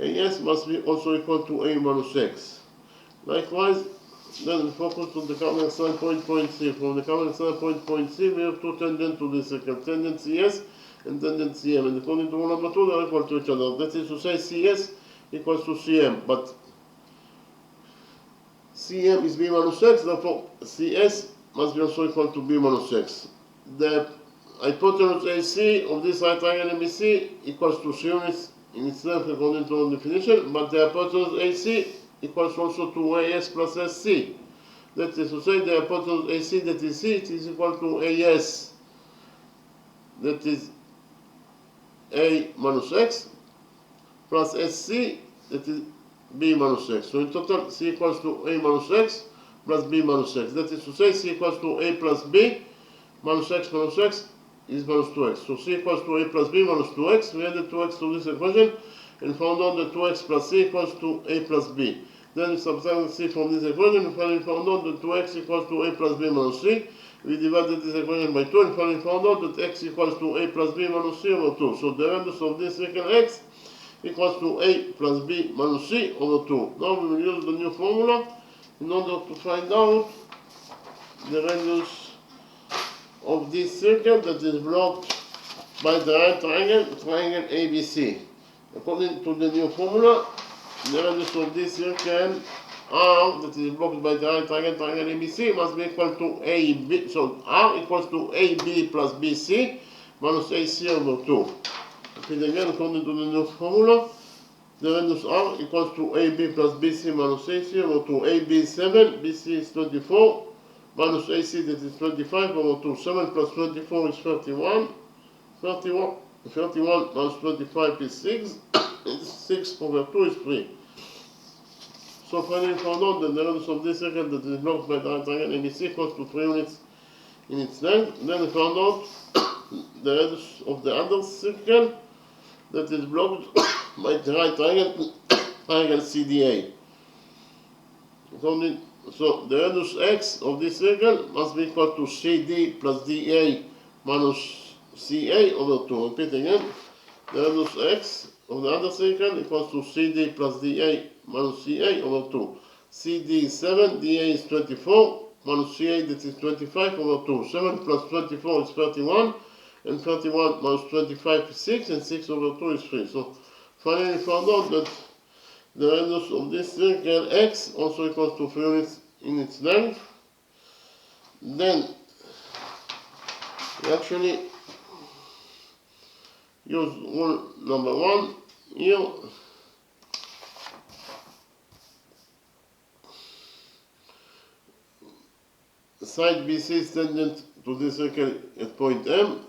AS must be also equal to A minus X. Likewise, then we focus on the common standpoint point C. From the common standpoint point C, we have two tangents to the circle, tangent CS and tangent CM. And according to rule number 2, they are equal to each other. That is to say, CS equals to CM. But CM is B minus X, therefore CS must be also equal to B minus X. The hypotenuse AC of this right triangle ABC equals to 3 units in its length according to our definition, but the hypotenuse AC equals also to AS plus SC. That is to say, the hypotenuse AC that is C, it is equal to AS, that is A minus X, plus SC, that is B minus X. So in total, C equals to A minus X plus B minus X. That is to say, C equals to A plus B minus X is minus 2x. So C equals to A plus B minus 2x. We added 2x to this equation and found out that 2x plus C equals to A plus B. Then we subtract C from this equation and finally found out that 2x equals to A plus B minus C. We divided this equation by 2 and finally found out that x equals to A plus B minus C over 2. So the radius of this circle x equals to A plus B minus C over 2. Now we will use the new formula in order to find out the radius of this circle that is blocked by the right triangle ABC. According to the new formula, the radius of this circle R that is blocked by the right triangle ABC must be equal to AB. So R equals to AB plus BC minus AC over 2. Okay, again, according to the new formula, the radius R equals to AB plus BC minus AC over 2. AB is 7, BC is 24, minus AC that is 25 over 2. 7 plus 24 is 31. 31 minus 25 is 6. 6 over 2 is 3. So finally found out that the radius of this circle that is blocked by the right triangle ABC equals to 3 units in its length. Then we found out the radius of the other circle that is blocked by the right triangle CDA. So the radius x of this circle must be equal to CD plus DA minus CA over 2. Repeat again. The radius x of the other circle equals to CD plus DA minus CA over 2. CD is 7, DA is 24, minus CA that is 25 over 2. 7 plus 24 is 31, and 31 minus 25 is 6, and 6 over 2 is 3. So finally found out that the radius of this circle x also equals to 3 units in its length. Then we actually use rule number 1 here. side BC is tangent to this circle at point M.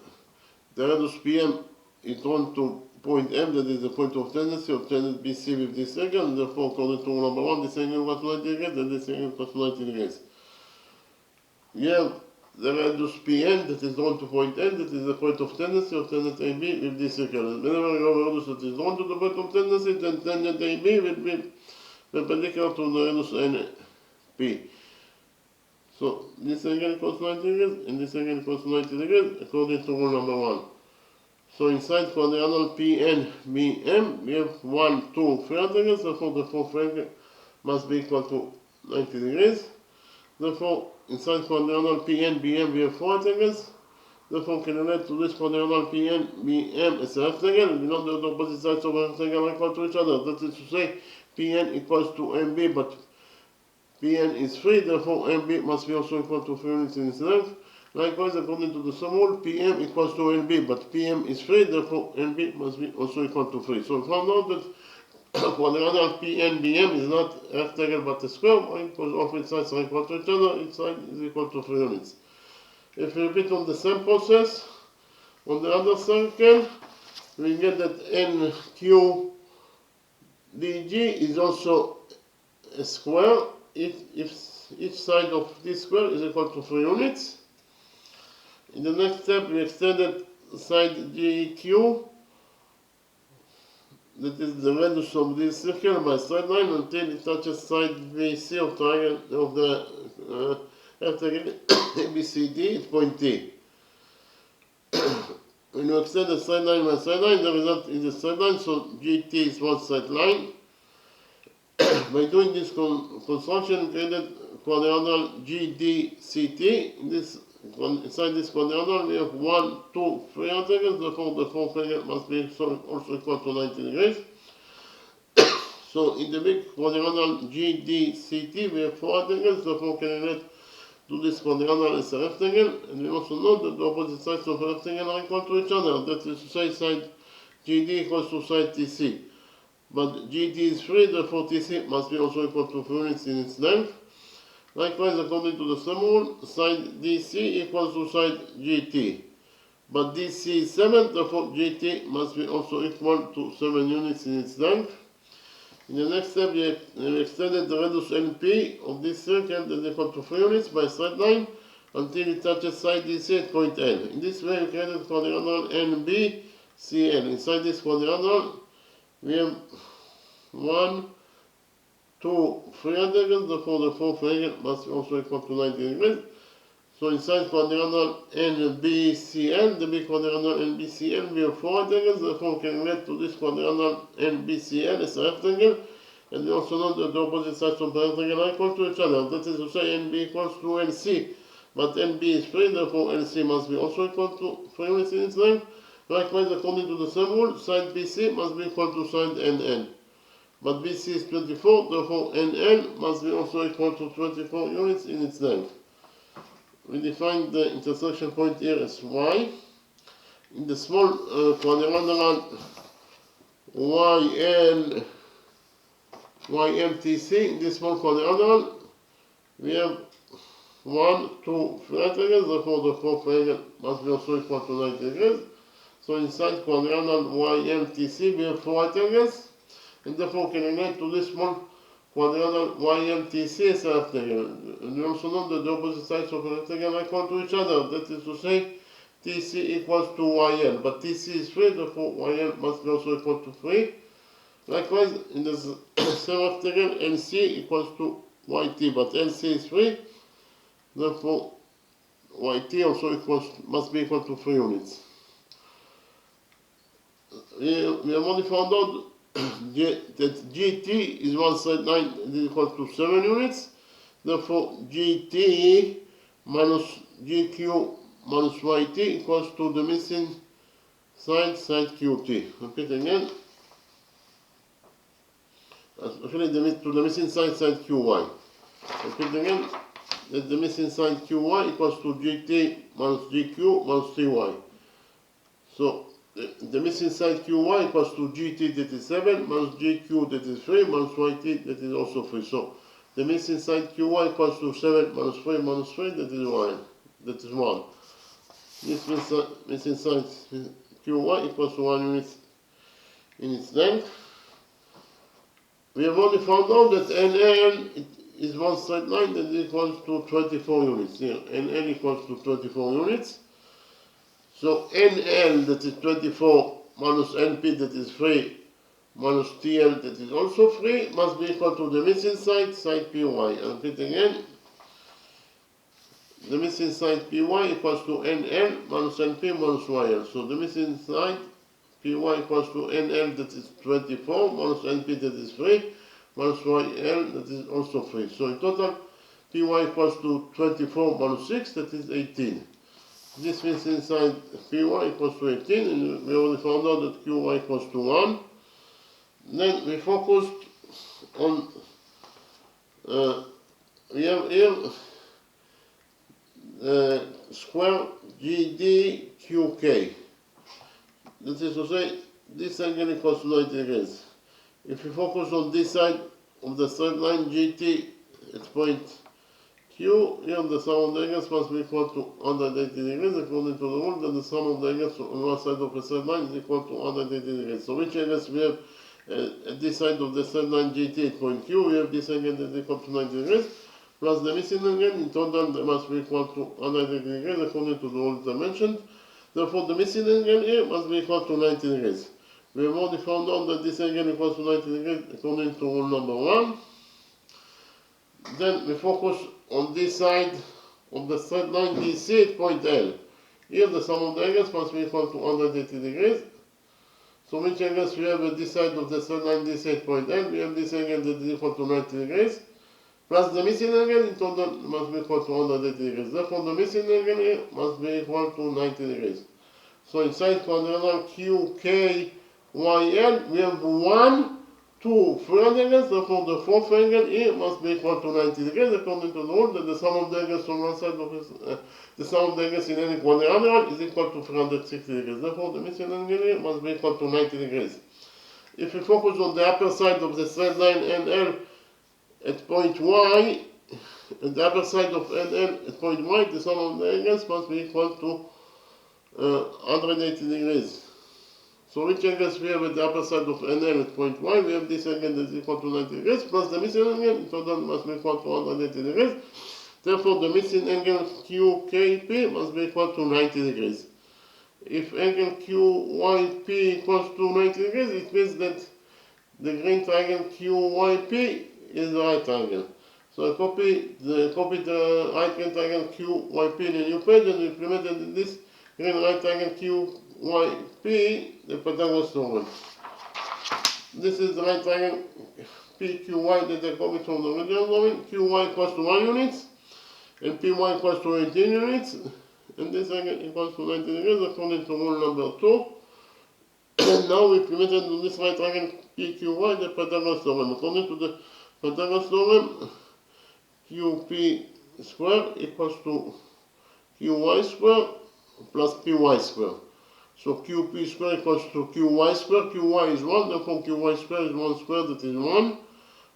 The radius PM is drawn to point M, that is the point of tendency of tangent BC with this circle, and therefore according to rule number 1, this angle equals to 90 degrees, and this angle equals to 90 degrees. We have the radius PN that is drawn to point N, that is the point of tendency of tangent AB with this circle. And whenever you have a radius that is drawn to the point of tendency, then tangent AB will be perpendicular to the radius NP. So this angle equals 90 degrees, and this angle equals 90 degrees, according to rule number 1. So inside quadrangle PNBM, we have 1, 2, 3 angles, therefore the fourth angle must be equal to 90 degrees. Therefore, inside quadrangle PNBM, we have 4 angles. Therefore, can relate to this quadrangle PNBM as a rectangle. We know that the opposite sides of a rectangle are equal to each other. That is to say, PN equals to MB, but PN is 3, therefore MB must be also equal to 3 units in its length. Likewise, according to the sum rule, PM equals to NB, but PM is 3, therefore NB must be also equal to 3. So we found out that quadrangle PNBM is not a rectangle but a square, because all three sides are equal to each other, each side is equal to 3 units. If we repeat on the same process, on the other circle, we get that NQDG is also a square if each side of this square is equal to 3 units. In the next step, we extended side GQ, that is the radius of this circle, by straight line until it touches side VC of triangle of the rectangle ABCD at point T. When you extend the side line by side line, the result is a straight line, so GT is one straight line. By doing this construction, we created quadrangle GDCT. Inside this quadrangle, we have 1, 2, 3 angles, therefore the fourth angle must be also equal to 90 degrees. So in the big quadrangle GDCT, we have 4 angles, therefore can relate to this quadrangle as a rectangle. And we also know that the opposite sides of a rectangle are equal to each other. That is to say, side GD equals to side TC. But GD is 3, therefore TC must be also equal to 3 units in its length. Likewise, according to the sum rule, side DC equals to side GT. But DC is 7, therefore GT must be also equal to 7 units in its length. In the next step, we extended the radius NP of this circle that is equal to 3 units by straight line until it touches side DC at point N. In this way, we created quadrangle NBCN. Inside this quadrangle, we have 1, 2, 3 angles, therefore the fourth angle must be also equal to 90 degrees. So inside quadrangle NBCN, the big quadrangle NBCN, we have 4 angles, therefore we can relate to this quadrangle NBCN as a rectangle. And we also know that the opposite sides of the rectangle are equal to each other. That is to say, NB equals to NC, but NB is 3, therefore NC must be also equal to 3 units in its length. Likewise, according to the same rule, side BC must be equal to side NN. But BC is 24, therefore NN must be also equal to 24 units in its length. We define the intersection point here as Y. In the small quadrangle YMTC, in this small quadrangle, we have 1, 2, 3 angles, therefore the fourth angle must be also equal to 90 degrees. So inside quadrangle YMTC, we have 4 angles. And therefore can relate to this small quadrangle YMTC as a rectangle. And we also know that the opposite sides of a rectangle are equal to each other. That is to say, TC equals to YL. But TC is 3, therefore YL must be also equal to 3. Likewise, in the same rectangle, NC equals to YT. But NC is 3, therefore YT also must be equal to 3 units. We have only found out that GT is one straight line is equal to 7 units. Therefore, GT minus GQ minus YT equals to the missing side QT. Repeat again. Actually, to the missing side QY. Repeat again. That the missing side QY equals to GT minus GQ minus TY. So, the missing side QY equals to GT that is 7 minus GQ that is 3 minus YT that is also 3. So the missing side QY equals to 7 minus 3 minus 3, that is 1. That is 1. This missing side QY equals to 1 unit in its length. We have only found out that NL is one straight line that equals to 24 units. Here, NL equals to 24 units. So NL, that is 24, minus NP, that is 3, minus TL, that is also 3, must be equal to the missing side PY. I'll repeat again. The missing side PY equals to NL minus NP minus YL. So the missing side PY equals to NL, that is 24, minus NP, that is 3, minus YL, that is also 3. So in total, PY equals to 24 minus 6, that is 18. This missing side PY equals to 18, and we already found out that QY equals to 1. Then we focused on, we have here square GDQK. That is to say, this angle equals to 90 degrees. If we focus on this side of the straight line GT at point Q, here the sum of the angles must be equal to 180 degrees according to the rule that the sum of the angles on one side of the straight line is equal to 180 degrees. So which angles we have at this side of the straight line GT at point Q, we have this angle that is equal to 90 degrees, plus the missing angle, in total they must be equal to 180 degrees according to the rule that I mentioned. Therefore the missing angle here must be equal to 90 degrees. We have already found out that this angle equals to 90 degrees according to rule number 1. Then we focus on this side of the straight line DC at point L. Here the sum of the angles must be equal to 180 degrees. So which angles we have at this side of the straight line DC at point L? We have this angle that is equal to 90 degrees. Plus the missing angle in total must be equal to 180 degrees. Therefore the missing angle here must be equal to 90 degrees. So inside quadrilateral QKYL we have 1, 2, 3 angles. Therefore the fourth angle here must be equal to 90 degrees according to the rule that the sum of the angles on one side of the sum of the angles in any quadrilateral is equal to 360 degrees. Therefore the missing angle here must be equal to 90 degrees. If we focus on the upper side of the straight line NL at point Y, at the upper side of NL at point Y, the sum of the angles must be equal to 180 degrees. So which angles we have at the upper side of NL at point Y? We have this angle that is equal to 90 degrees, plus the missing angle, in total must be equal to 180 degrees. Therefore the missing angle QKP must be equal to 90 degrees. If angle QYP equals to 90 degrees, it means that the green triangle QYP is the right triangle. So I copy the right green triangle QYP in a new page and implemented this green right triangle QYP, the Pythagoras theorem. This is the right triangle PQY that I copied from the original drawing. QY equals to 1 unit and PY equals to 18 units. And this angle equals to 90 degrees according to rule number 2. Now we implemented on this right triangle PQY the Pythagoras theorem. According to the Pythagoras theorem, QP square equals to QY square plus PY square. So QP square equals to QY square. QY is 1, therefore QY square is 1 square, that is 1,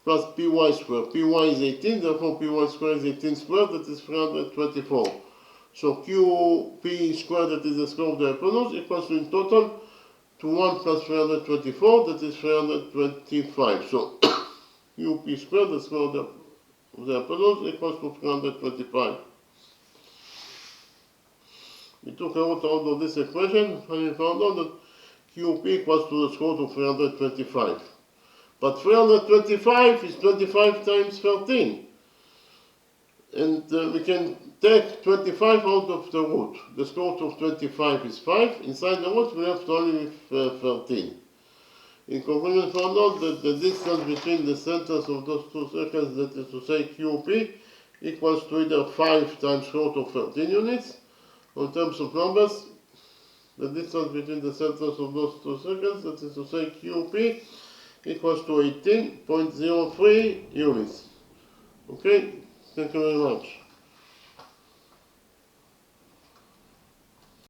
plus PY square. PY is 18, therefore PY square is 18 square, that is 324. So QP square, that is the square of the hypotenuse, equals to in total to 1 plus 324, that is 325. So QP square, the square of the hypotenuse, equals to 325. We took a root out of this equation and we found out that QP equals to the square root of 325. But 325 is 25 times 13. And we can take 25 out of the root. The square root of 25 is 5. Inside the root we have to only with 13. In conclusion, we found out that the distance between the centers of those two circles, that is to say QP, equals to either 5 times square root of 13 units. In terms of numbers, the distance between the centers of those two circles, that is to say QP, equals to 18.03 units. Okay, thank you very much.